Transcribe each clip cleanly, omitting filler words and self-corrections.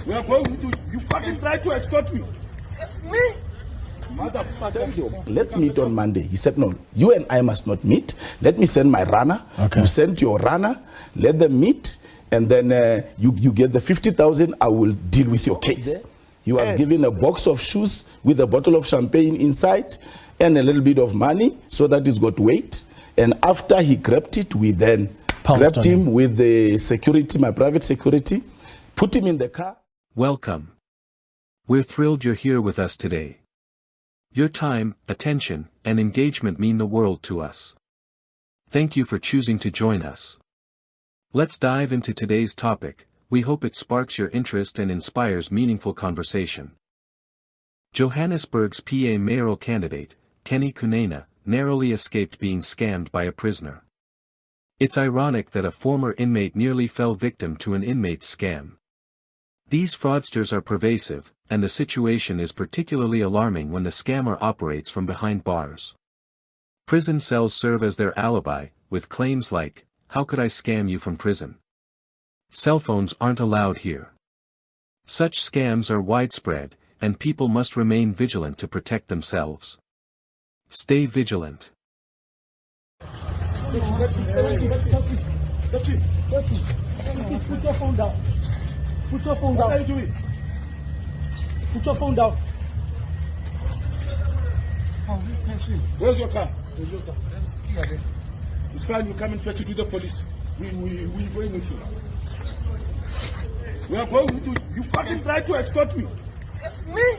We are going to, you fucking try to extort me. Me? Let's meet on Monday. He said, no, you and I must not meet. Let me send my runner. Okay. You send your runner, let them meet, and then you get the 50,000, I will deal with your case. He was given a box of shoes with a bottle of champagne inside and a little bit of money so that it's got weight. And after he grabbed it, we then grabbed him with the security, my private security, put him in the car. Welcome. We're thrilled you're here with us today. Your time, attention, and engagement mean the world to us. Thank you for choosing to join us. Let's dive into today's topic. We hope it sparks your interest and inspires meaningful conversation. Johannesburg's PA mayoral candidate, Kenny Kunene, narrowly escaped being scammed by a prisoner. It's ironic that a former inmate nearly fell victim to an inmate's scam. These fraudsters are pervasive, and the situation is particularly alarming when the scammer operates from behind bars. Prison cells serve as their alibi, with claims like, "How could I scam you from prison? Cell phones aren't allowed here." Such scams are widespread, and people must remain vigilant to protect themselves. Stay vigilant. Put your phone down. Put your phone down. What are you doing? Put your phone down. Where's your car? Where's your car? It's fine, you come and fetch it to the police. We're going with you. We are going with you. You fucking try to extort me. Me?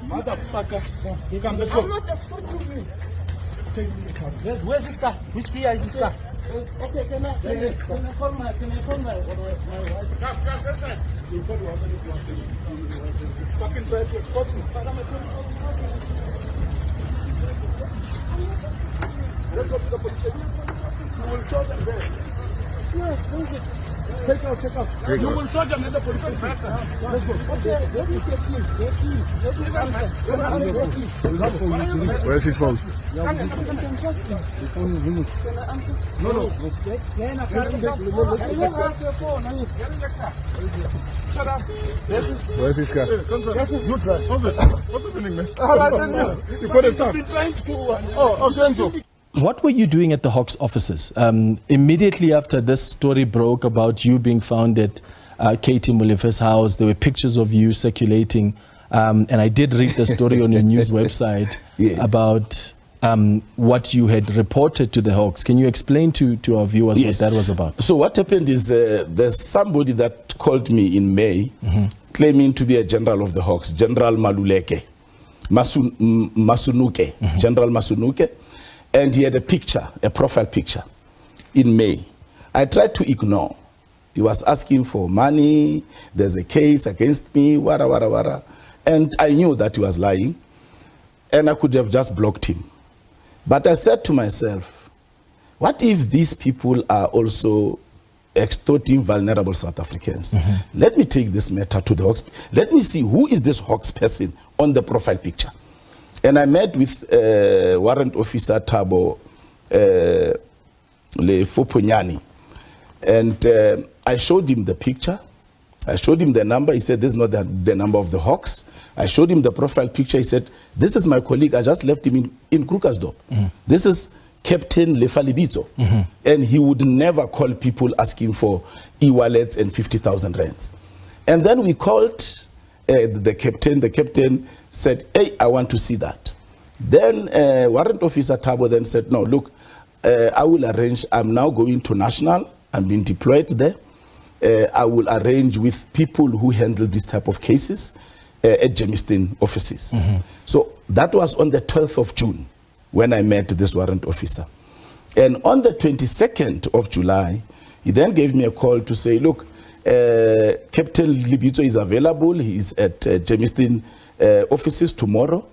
Motherfucker. Come, let's go. I'm not extorting you. Take me the car. Where's this car? Which Kia is this car? Okay, can I call my wife? Come, this side. You fucking try to export me. Let's go to the police station. You will show them there. Yes, where's it? Take out. You will show them at the police station. Let's go. Okay, let me take you. Where's his phone? No. Shut up. Where's his car? You try. What's happening, man? You put it up. What were you doing at the Hawks offices? Immediately after this story broke about you being found at Katie Molefe's house, there were pictures of you circulating. And I did read the story on your news website about what you had reported to the Hawks. Can you explain to our viewers what that was about? So what happened is there's somebody that called me in May, claiming to be a general of the Hawks, General Masunuke, General Masunuke, and he had a picture, a profile picture, in May. I tried to ignore. He was asking for money, there's a case against me, wara. And I knew that he was lying, and I could have just blocked him. But I said to myself, what if these people are also extorting vulnerable South Africans? Let me take this matter to the Hawks. Let me see who is this Hawks person on the profile picture. And I met with Warrant Officer Thabo Lefoponyani. And I showed him the picture. I showed him the number. He said, this is not the number of the Hawks. I showed him the profile picture. He said, this is my colleague. I just left him in Krugersdorp. This is Captain Lefalibito. And he would never call people asking for e-wallets and 50,000 rands. And then we called the captain. The captain said, hey, I want to see that. Then Warrant Officer Thabo then said, no, look, I will arrange. I'm now going to National. I'm being deployed there. I will arrange with people who handle this type of cases at Germiston offices. So that was on the 12th of June when I met this warrant officer. And on the 22nd of July, he then gave me a call to say, look, Captain Libito is available. He's at Germiston offices tomorrow.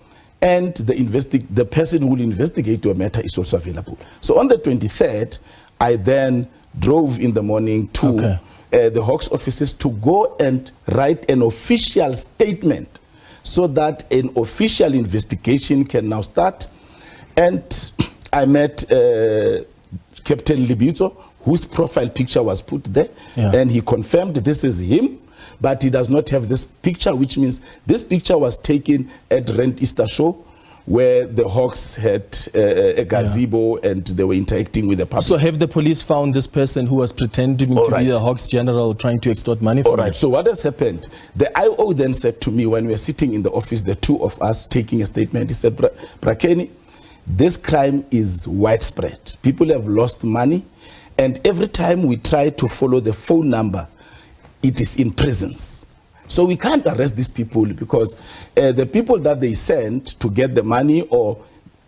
And the person who will investigate your matter is also available. So on the 23rd, I then drove in the morning to the Hawks offices to go and write an official statement so that an official investigation can now start. And I met Captain Libito, whose profile picture was put there, and he confirmed this is him. but he does not have this picture, which means this picture was taken at Rent Easter Show, where the Hawks had a gazebo and they were interacting with the public. So have the police found this person who was pretending to be the Hawks general trying to extort money from you? So what has happened? The IO then said to me when we were sitting in the office, the two of us taking a statement, he said, Kenny, this crime is widespread. People have lost money, and every time we try to follow the phone number, it is in prisons. So we can't arrest these people because the people that they sent to get the money, or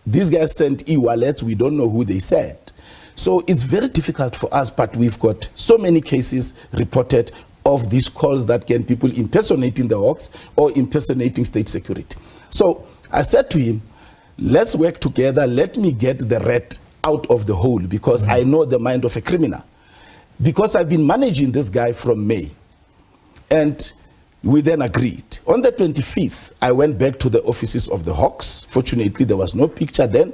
these guys sent e-wallets, we don't know who they sent. So it's very difficult for us, but we've got so many cases reported of these calls that can people impersonating the Hawks or impersonating state security. So I said to him, let's work together. Let me get the rat out of the hole, because I know the mind of a criminal. Because I've been managing this guy from May. And we then agreed. On the 25th, I went back to the offices of the Hawks. Fortunately, there was no picture then,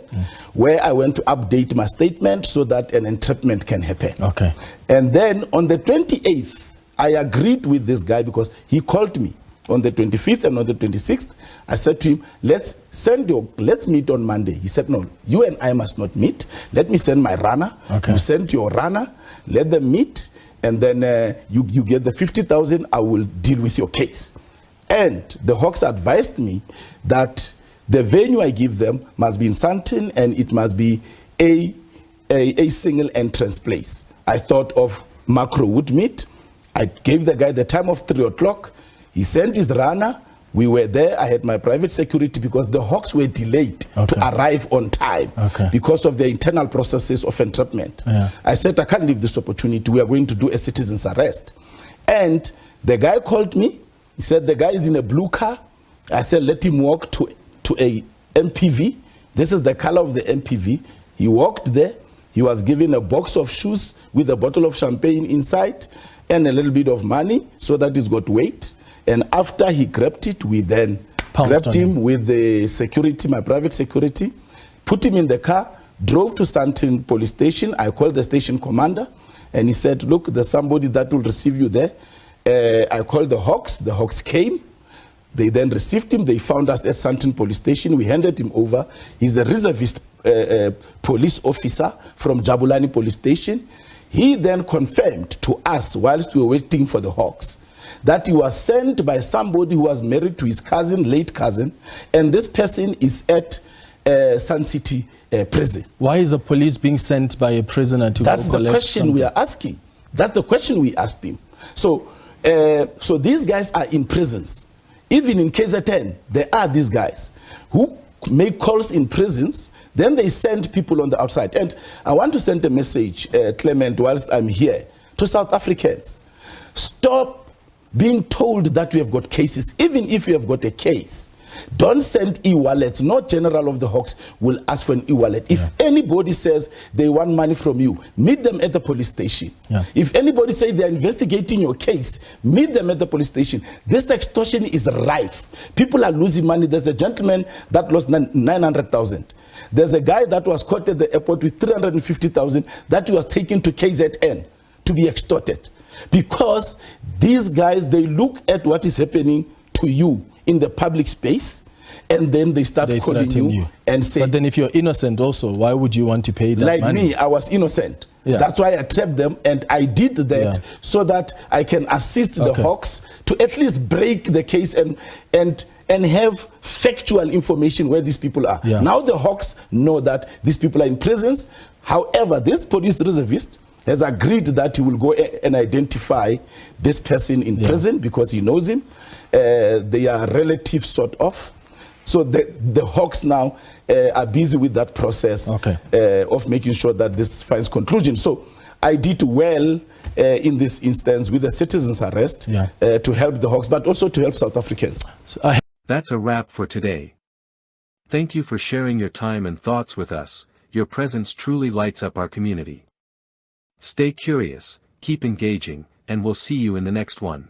where I went to update my statement so that an entrapment can happen. Okay. And then on the 28th, I agreed with this guy because he called me on the 25th and on the 26th. I said to him, let's meet on Monday. He said, no, you and I must not meet. Let me send my runner. Okay. You send your runner, let them meet. And then you get the 50,000, I will deal with your case. And the Hawks advised me that the venue I give them must be in Sandton, and it must be a single entrance place. I thought of Macro Woodmead. I gave the guy the time of 3 o'clock. He sent his runner. We were there. I had my private security because the Hawks were delayed to arrive on time because of the internal processes of entrapment. I said, I can't leave this opportunity. We are going to do a citizen's arrest. And the guy called me. He said, the guy is in a blue car. I said, let him walk to a MPV. This is the color of the MPV. He walked there. He was given a box of shoes with a bottle of champagne inside and a little bit of money so that it's got weight. And after he grabbed it, we then grabbed him with the security, my private security, put him in the car, drove to Sandton police station. I called the station commander, and he said, look, there's somebody that will receive you there. I called the Hawks. The Hawks came. They then received him. They found us at Sandton police station. We handed him over. He's a reservist police officer from Jabulani police station. He then confirmed to us, whilst we were waiting for the Hawks, that he was sent by somebody who was married to his cousin, late cousin, and this person is at Sun City prison. Why is the police being sent by a prisoner to That's go collect the question something? we are asking. That's the question we asked him. So, so these guys are in prisons. Even in KZN, there are these guys who make calls in prisons, then they send people on the outside. And I want to send a message, Clement, whilst I'm here, to South Africans. Stop being told that we have got cases. Even if you have got a case, don't send e-wallets. No general of the Hawks will ask for an e-wallet. If anybody says they want money from you, meet them at the police station. If anybody says they're investigating your case, meet them at the police station. This extortion is rife. People are losing money. There's a gentleman that lost 900,000. There's a guy that was caught at the airport with 350,000 that was taken to KZN to be extorted. Because these guys, they look at what is happening to you in the public space, and then they start calling you and say... But then if you're innocent also, why would you want to pay that money? Like me, I was innocent. That's why I trapped them, and I did that so that I can assist the Hawks to at least break the case and have factual information where these people are. Now the Hawks know that these people are in prisons. However, this police reservist has agreed that he will go and identify this person in prison because he knows him. They are relatives, sort of. So the Hawks now are busy with that process of making sure that this finds conclusion. So I did well in this instance with the citizen's arrest to help the Hawks, but also to help South Africans. That's a wrap for today. Thank you for sharing your time and thoughts with us. Your presence truly lights up our community. Stay curious, keep engaging, and we'll see you in the next one.